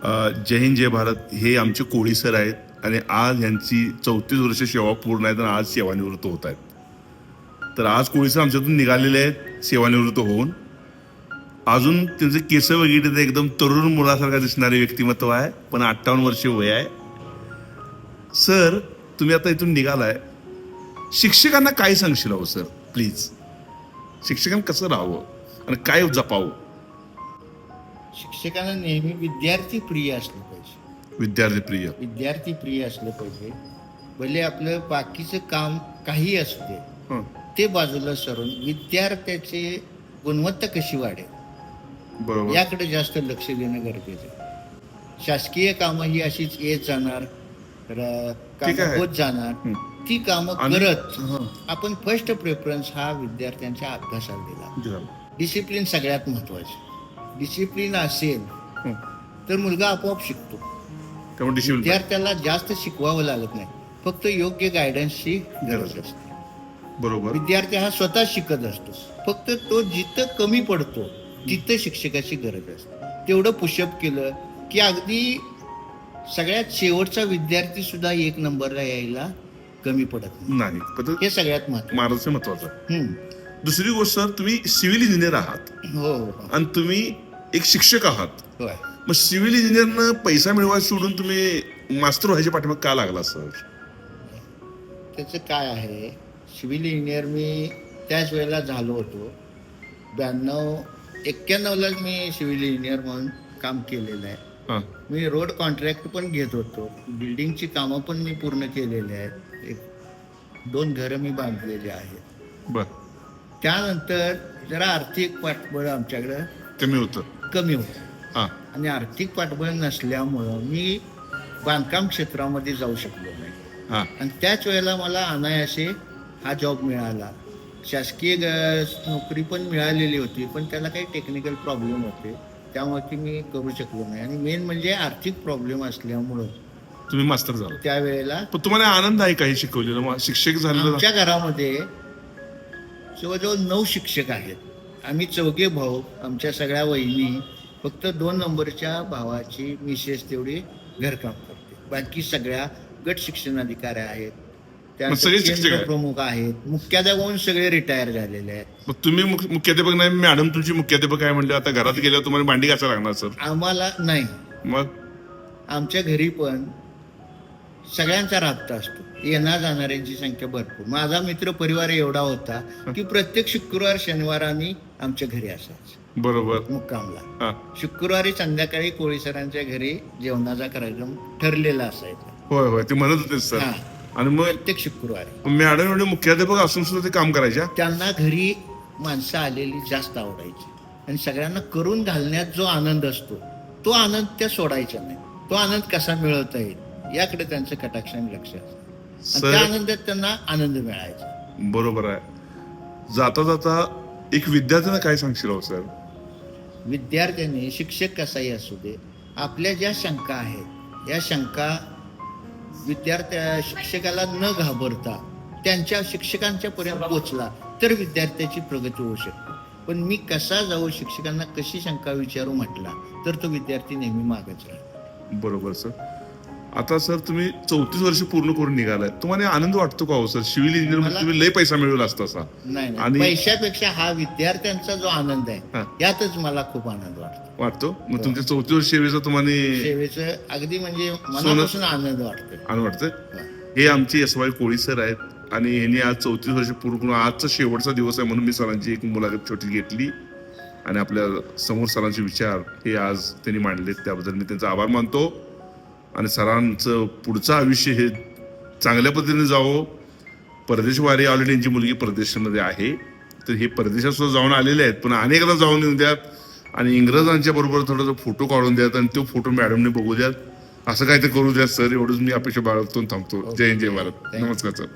जय हिंद जय भारत. हे आमचे कोळी सर आहेत आणि आज यांची 34 वर्ष सेवा पूर्ण आहेत आणि आज सेवानिवृत्त होत आहेत. तर आज कोळी सर आमच्यातून निघालेले आहेत सेवानिवृत्त होऊन. अजून त्यांचे केस बघितले तर एकदम तरुण मुलासारखा दिसणारे व्यक्तिमत्व आहे, पण 58 वर्षे वय आहे. सर, तुम्ही आता इथून निघालाय, शिक्षकांना काय सांगशील हो सर? प्लीज, शिक्षकांना कसं राहावं आणि काय जपावं? शिक्षकांना नेहमी विद्यार्थी प्रिय असलं पाहिजे. विद्यार्थी प्रिय असलं पाहिजे. भले आपलं बाकीचं काम काही असू दे, ते बाजूला सरून विद्यार्थ्याची गुणवत्ता कशी वाढेल बरोबर याकडे जास्त लक्ष देणं गरजेचं आहे. शासकीय कामं ही अशीच येत जाणार, कामं होत जाणार. ती कामं करत आपण फर्स्ट प्रेफरन्स हा विद्यार्थ्यांच्या अभ्यासाला दिला. डिसिप्लिन सगळ्यात महत्वाचे. डिसिप्लिन असेल तर मुलगा आपोआप शिकतो. विद्यार्थ्याला जास्त शिकवावं लागत नाही, फक्त योग्य गायडन्सची गरज असते. बरोबर. विद्यार्थी हा स्वतः शिकत असतो, फक्त तो जिथं कमी पडतो तिथं शिक्षकाची गरज असते. तेवढं पुशअप केलं की अगदी सगळ्यात शेवटचा विद्यार्थी सुद्धा 1 नंबरला यायला कमी पडत नाही. हे सगळ्यात महत्वाचं. दुसरी गोष्ट, सर, तुम्ही सिव्हिल इंजिनियर आहात. हो. आणि तुम्ही एक शिक्षक आहात. होय. मग सिव्हिल इंजिनियरनं पैसा मिळवायला सोडून तुम्ही मास्तर व्हायच्या पाठीमागे का लागला सर? त्याचं काय आहे, सिव्हिल इंजिनियर मी त्याच वेळेला झालो होतो. 92-91लाच मी सिव्हिल इंजिनियर म्हणून काम केलेलं आहे. मी रोड कॉन्ट्रॅक्ट पण घेत होतो. बिल्डिंगची कामं पण मी पूर्ण केलेली आहेत. 2 घरं मी बांधलेली आहेत. बर. त्यानंतर जरा आर्थिक पाठबळ आमच्याकडं कमी होतं. आणि आर्थिक पाठबळ नसल्यामुळं मी बांधकाम क्षेत्रामध्ये जाऊ शकलो नाही. आणि त्याच वेळेला मला अनायासे हा जॉब मिळाला. शासकीय नोकरी पण मिळालेली होती, पण त्याला काही टेक्निकल प्रॉब्लेम होते, त्यामुळे ती मी करू शकलो नाही. आणि मेन म्हणजे आर्थिक प्रॉब्लेम असल्यामुळं तुम्ही मास्तर झाला त्यावेळेला. तुम्हाला आनंद आहे काही शिकवलेलं? शिक्षक झालेलं? आमच्या घरामध्ये जवळजवळ 9 शिक्षक आहेत. आम्ही 4 भाऊ, आमच्या सगळ्या वहिनी. फक्त 2 नंबरच्या भावाची मिसेस तेवढी घरकाम करते. बाकी सगळ्या गट शिक्षणाधिकारी आहेत, केंद्र प्रमुख आहेत. मुख्याध्यापक सगळे रिटायर झालेले आहेत. मग तुम्ही मुख्याध्यापक नाही, मॅडम तुमची मुख्याध्यापक आहे म्हणजे आता घरात गेल्यावर तुम्हाला भांडी घासायला लागणार सर? आम्हाला नाही. मग आमच्या घरी पण सगळ्यांचा राबता असतो. येणार जाणाऱ्यांची संख्या भरपूर. माझा मित्र परिवार एवढा होता की प्रत्येक शुक्रवार शनिवार आम्ही आमच्या घरी असायचो. बरोबर. मुक्कामला शुक्रवारी संध्याकाळी कोळी सरांच्या घरी जेवणाचा कार्यक्रम ठरलेला असायचा. होय होय, ते म्हणत होते सर. आणि मग प्रत्येक शुक्रवारी मॅडम एवढे मुख्याध्यापक असून सुद्धा ते काम करायच्या. त्यांना घरी माणसं आलेली जास्त आवडायची आणि सगळ्यांना करून घालण्यात जो आनंद असतो तो आनंद त्या सोडायचा नाही. तो आनंद कसा मिळवता येईल याकडे त्यांचं कटाक्षाने लक्ष असतं. त्या आनंदात त्यांना आनंद मिळायचा. बरोबर आहे. जाता जाता एक विद्यार्थ्यांना काय सांगशील हो सर? विद्यार्थ्यांनी शिक्षक कसाही असू दे, आपल्या ज्या शंका आहेत या शंका शिक्षकाला न घाबरता त्यांच्या शिक्षकांच्या पर्यंत पोहोचला तर विद्यार्थ्याची प्रगती होऊ शकते. पण मी कसा जाऊ, शिक्षकांना कशी शंका विचारू म्हटला तर तो विद्यार्थी नेहमी मागच राहतो. बरोबर सर. आता सर, तुम्ही 34 वर्ष पूर्ण करून निघालाय, तुम्हाला आनंद वाटतो का हो सर? सिव्हिल इंजिनियर मध्ये तुम्ही लय पैसा मिळवला असता असा? नाही, आणि पैशापेक्षा हा विद्यार्थ्यांचा जो आनंद आहे यातच मला खूप आनंद वाटतो. मग तुमच्या 34 वर्ष सेवेचं अगदी म्हणजे मनापासून आनंद वाटतोय. हे आमचे एस.वाय. कोळी सर आहेत आणि यांनी आज 34 वर्ष पूर्ण करून आजचा शेवटचा दिवस आहे म्हणून मी सरांची एक मुलाखत छोटी घेतली आणि आपल्या समोर सरांचे विचार हे आज त्यांनी मांडले, त्याबद्दल मी त्यांचा आभार मानतो. आणि सरांचं पुढचं आयुष्य हे चांगल्या पद्धतीने जावं. परदेशवारी ऑलरेडी यांची मुलगी परदेशामध्ये आहे, तर हे परदेशात सुद्धा जाऊन आलेले आहेत, पण अनेकदा जाऊन येऊन द्यात आणि इंग्रजांच्या बरोबर थोडासा फोटो काढून द्यात आणि तो फोटो मॅडमने बघू द्यात. असं काय ते करू द्यात सर. एवढंच मी अपेक्षा बाळगतो. थांबतो. जय हिंद जय भारत. नमस्कार सर.